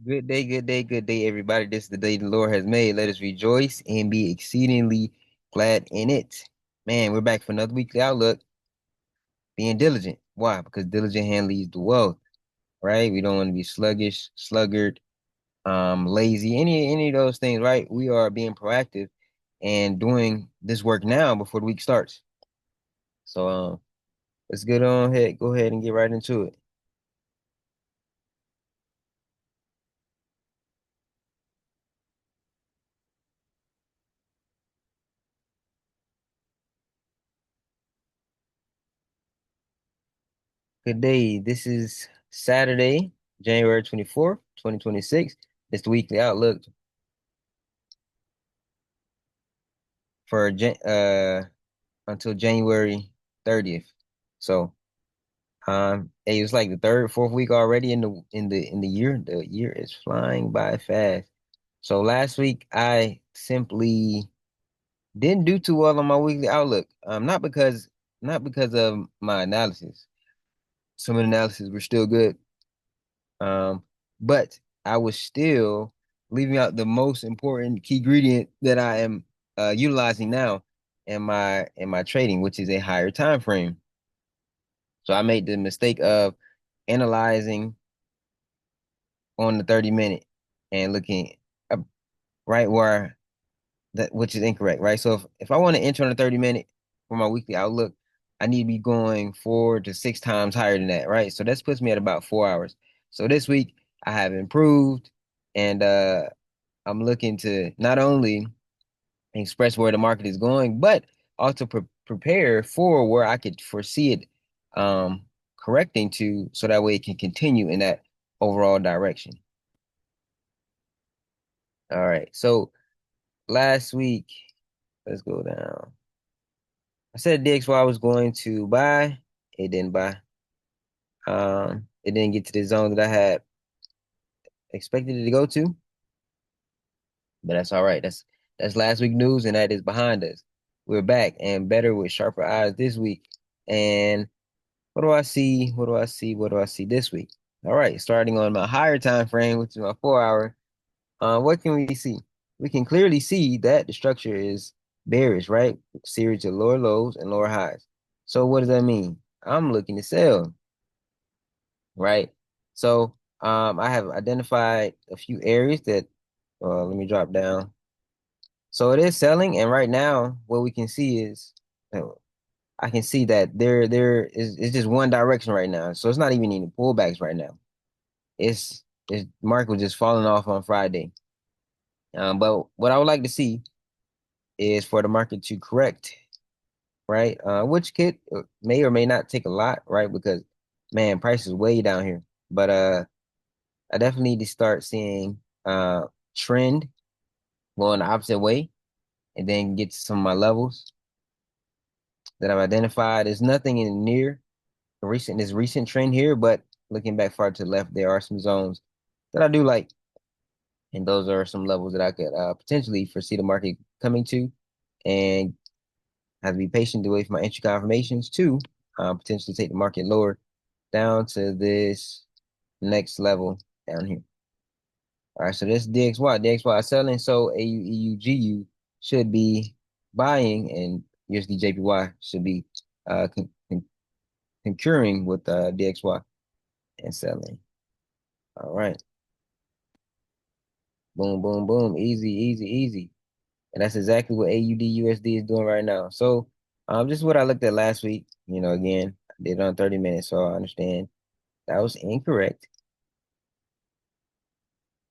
Good day, good day, everybody. This is the day the Lord has made. Let us rejoice and be exceedingly glad in it. Man, we're back for another weekly outlook. Being diligent. Why? Because diligent hand leads to wealth, right? We don't want to be sluggish, sluggard, lazy, any of those things, right? We are being proactive and doing this work now before the week starts. So let's get on ahead, go ahead and get right into it. Good day. This is Saturday, January 24th, 2026. It's the weekly outlook for until January 30th. So it was like the third, fourth week already in the year. The year is flying by fast. So last week I simply didn't do too well on my weekly outlook. Not because of my analysis. Some of the analysis were still good. Um, but I was still leaving out the most important key ingredient that I am utilizing now in my trading, which is a higher time frame. So I made the mistake of analyzing on the 30 minute and looking up right where that which is incorrect, right? So if I want to enter on the 30 minute for my weekly outlook, I need to be going 4 to 6 times higher than that, right? So this puts me at about 4 hours. So this week I have improved and I'm looking to not only express where the market is going, but also prepare for where I could foresee it um, correcting to, so that way it can continue in that overall direction. All right. So last week, let's go down. I said DXY was going to buy. It didn't buy. It didn't get to the zone that I had expected it to go to, but that's all right. That's last week news, and that is behind us. We're back and better with sharper eyes this week. And what do I see? What do I see? What do I see this week? All right, starting on my higher time frame, which is my 4 hour. What can we see? We can clearly see that the structure is bearish, right? Series of lower lows and lower highs. So what does that mean? I'm looking to sell, right? So I have identified a few areas that let me drop down. So it is selling, and right now what we can see is uh, I can see that there is it's just one direction right now. So it's not even any pullbacks right now. It's market was just falling off on Friday. But what I would like to see is for the market to correct, right? Which could may or may not take a lot, right? Because man, price is way down here. But I definitely need to start seeing trend going the opposite way and then get to some of my levels that I've identified. There's nothing in near recent trend here, but looking back far to the left, there are some zones that I do like. And those are some levels that I could potentially foresee the market coming to, and have to be patient to wait for my entry confirmations to potentially take the market lower down to this next level down here. All right, so this DXY. DXY is selling, so AUEUGU should be buying, and USDJPY should be concurring with DXY and selling. All right, boom, boom, boom, easy, easy, easy. And that's exactly what AUD is doing right now. So this is what I looked at last week. Again, I did it on 30 minutes, so I understand that was incorrect.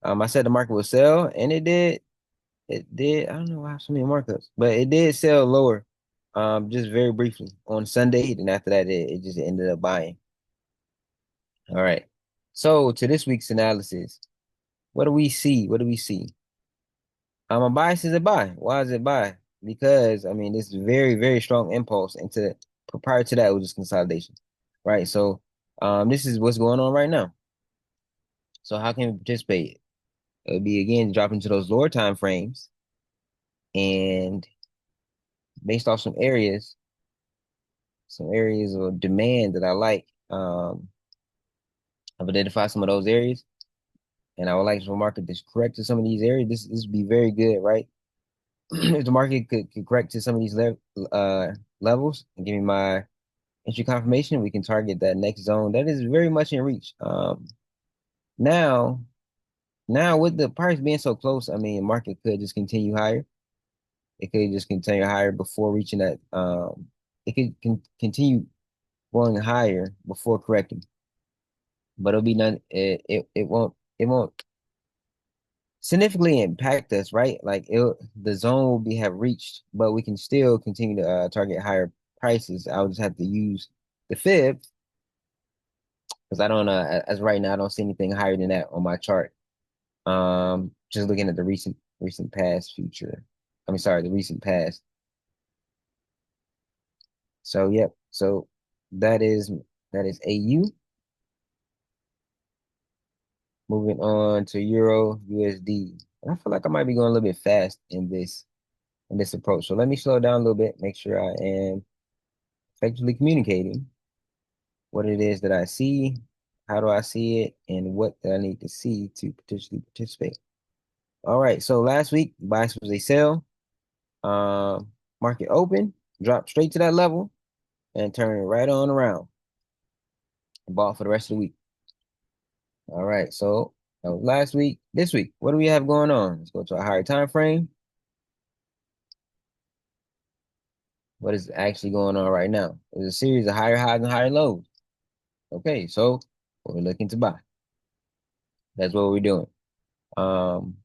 I said the market would sell, and it did. It did. I don't know why I have so many markups, but it did sell lower, just very briefly on Sunday. Then after that, it just ended up buying. All right. So to this week's analysis, what do we see? What do we see? My bias is a buy. Why is it buy? Because I mean, this is very, very strong impulse into prior to that it was just consolidation, right? So, this is what's going on right now. So how can we participate? It would be again dropping to those lower time frames and based off some areas of demand that I like. I've identified some of those areas. And I would like the market to correct to some of these areas. This would be very good, right? If the market could correct to some of these levels and give me my entry confirmation, we can target that next zone. That is very much in reach. Now, now with the price being so close, I mean, market could just continue higher. It could just continue higher before reaching that. It could continue going higher before correcting, but it'll be none. It won't significantly impact us, right? Like the zone will be have reached, but we can still continue to target higher prices. I'll just have to use the fib because I don't as right now I don't see anything higher than that on my chart. Just looking at the recent past future. I mean, sorry, the recent past. So yep. So that is that is AU. Moving on to Euro USD. And I feel like I might be going a little bit fast in this approach. So let me slow down a little bit, make sure I am effectively communicating what it is that I see, how do I see it, and what do I need to see to potentially participate. All right. So last week, bias was a sell. Market open, dropped straight to that level, and turned right on around. Bought for the rest of the week. All right. So that was last week. This week, what do we have going on? Let's go to a higher time frame. What is actually going on right now? There's a series of higher highs and higher lows. Okay, so we're looking to buy. That's what we're doing. Um,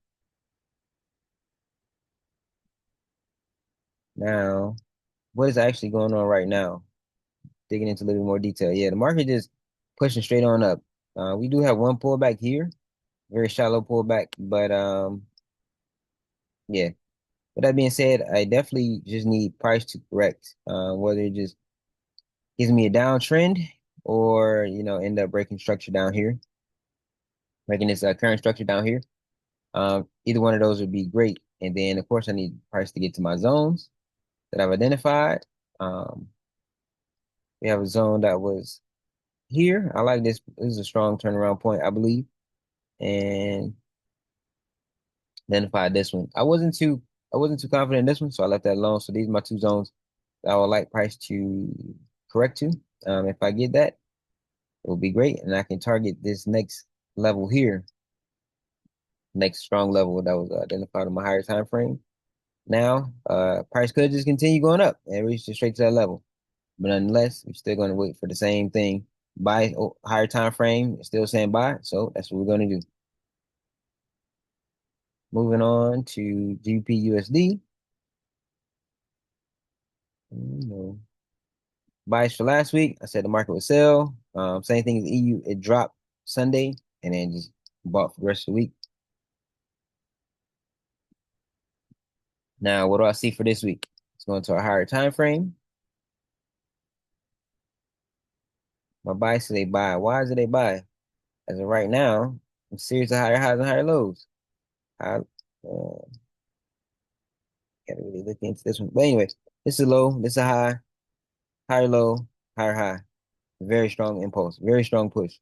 Now, what is actually going on right now? Digging into a little more detail. Yeah, the market is pushing straight on up. We do have one pullback here, very shallow pullback, but yeah. With that being said, I definitely just need price to correct. Whether it just gives me a downtrend or end up breaking structure down here, breaking this current structure down here. Either one of those would be great. And then of course I need price to get to my zones that I've identified. Um, we have a zone that was here. I like this. This is a strong turnaround point, I believe, and identified this one. I wasn't too confident in this one, so I left that alone. So these are my two zones that I would like price to correct to. If I get that, it will be great, and I can target this next level here, next strong level that was identified on my higher time frame. Now, price could just continue going up and reach straight to that level. But unless we're still going to wait for the same thing, buy higher time frame, still saying buy. So that's what we're going to do. Moving on to GBP/USD. Buys for last week. I said the market would sell. Same thing as EU. It dropped Sunday and then just bought for the rest of the week. Now, what do I see for this week? It's going to a higher time frame. My buy says they buy. Why is it they buy? As of right now, a series of higher highs and higher lows. I gotta really look into this one. But anyway, this is low, this is a high, higher low, higher high. Very strong impulse, very strong push.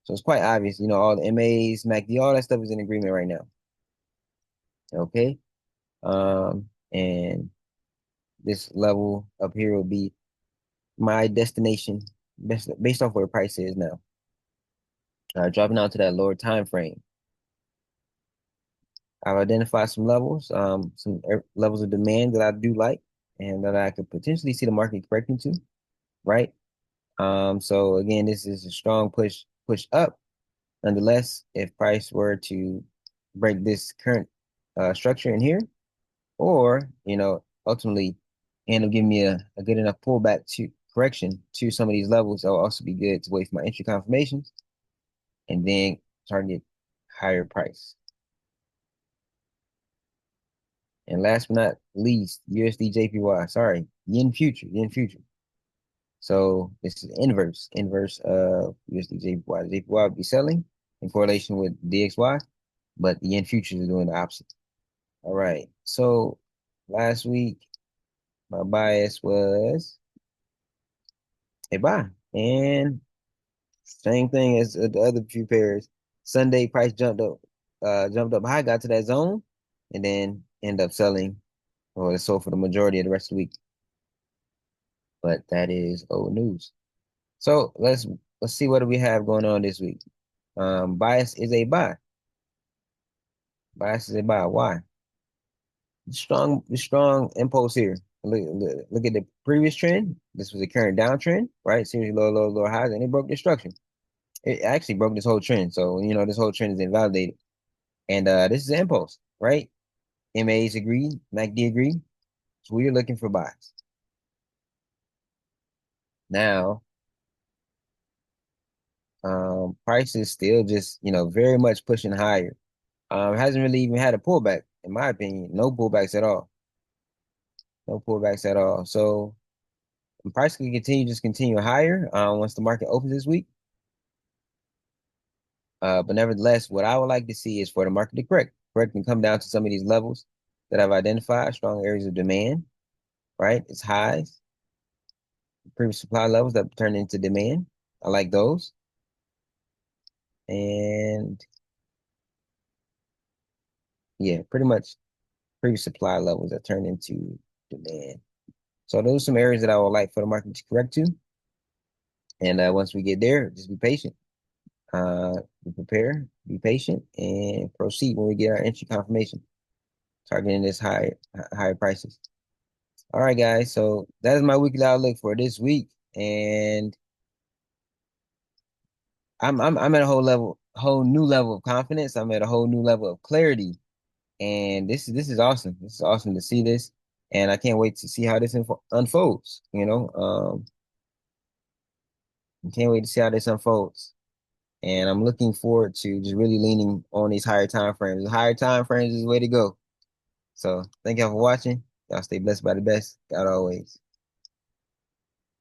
So it's quite obvious, all the MAs, MACD, all that stuff is in agreement right now. Okay. And this level up here will be my destination based off where price is now. Dropping out to that lower time frame. I've identified some levels, levels of demand that I do like and that I could potentially see the market correcting to, right? So again, this is a strong push up. Nonetheless, if price were to break this current structure in here, or ultimately end up giving me a good enough pullback to correction to some of these levels, that will also be good to wait for my entry confirmations and then target higher price. And last but not least, USD JPY. Sorry, yen future, yen future. So this is inverse of USD JPY. JPY would be selling in correlation with DXY, but the yen futures are doing the opposite. All right. So last week, my bias was a buy. And same thing as the other few pairs. Sunday price jumped up jumped up high, got to that zone, and then end up selling or sold for the majority of the rest of the week. But that is old news. So let's see what do we have going on this week. Bias is a buy. Bias is a buy. Why? Strong impulse here. Look at the previous trend. This was a current downtrend, right? Seriously low highs, and it broke destruction. It actually broke this whole trend. So, this whole trend is invalidated. And this is an impulse, right? MAs agree, MACD agree. So we're looking for buys. Now, price is still just, very much pushing higher. Hasn't really even had a pullback, in my opinion. No pullbacks at all. No pullbacks at all. So the price can continue higher once the market opens this week. But nevertheless, what I would like to see is for the market to correct and come down to some of these levels that I've identified, strong areas of demand, right? It's highs, previous supply levels that turn into demand. I like those. And yeah, pretty much previous supply levels that turn into demand. So those are some areas that I would like for the market to correct to. And once we get there, just be patient. Be prepared, be patient, and proceed when we get our entry confirmation, targeting this higher prices. All right, guys. So that is my weekly outlook for this week, and I'm at a whole new level of confidence. I'm at a whole new level of clarity, and this is awesome. This is awesome to see this, and I can't wait to see how this unfolds. I can't wait to see how this unfolds, and I'm looking forward to just really leaning on these higher time frames. The higher time frames is the way to go. So thank y'all for watching. Y'all stay blessed by the best. God always.